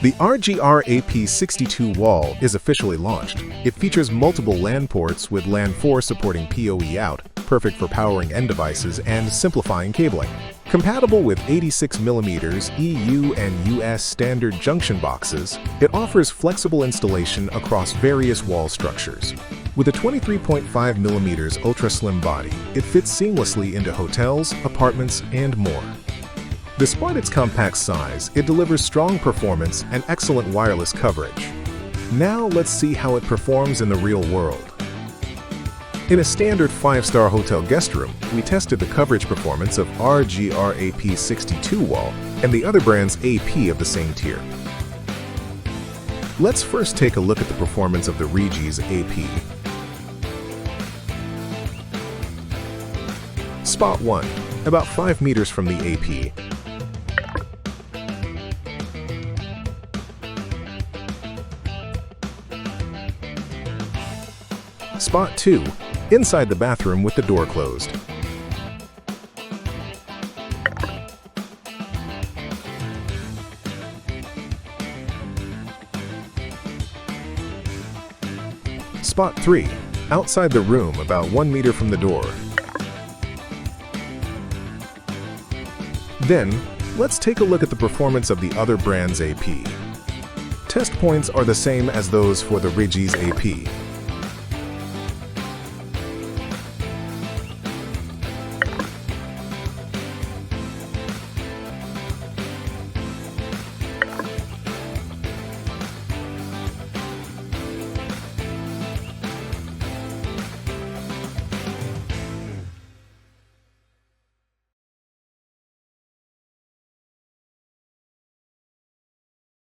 The RGR-RAP62 Wall is officially launched. It features multiple LAN ports with LAN 4 supporting PoE out, perfect for powering end devices and simplifying cabling. Compatible with 86mm EU and US standard junction boxes, it offers flexible installation across various wall structures. With a 23.5mm ultra-slim body, it fits seamlessly into hotels, apartments, and more. Despite its compact size, it delivers strong performance and excellent wireless coverage. Now let's see how it performs in the real world. In a standard 5-star hotel guest room, we tested the coverage performance of RGR-RAP62 Wall and the other brand's AP of the same tier. Let's first take a look at the performance of the Ruijie's AP. Spot 1, about 5 meters from the AP. Spot 2, inside the bathroom with the door closed. Spot 3, outside the room about 1 meter from the door. Then, let's take a look at the performance of the other brand's AP. Test points are the same as those for the Ruijie's AP.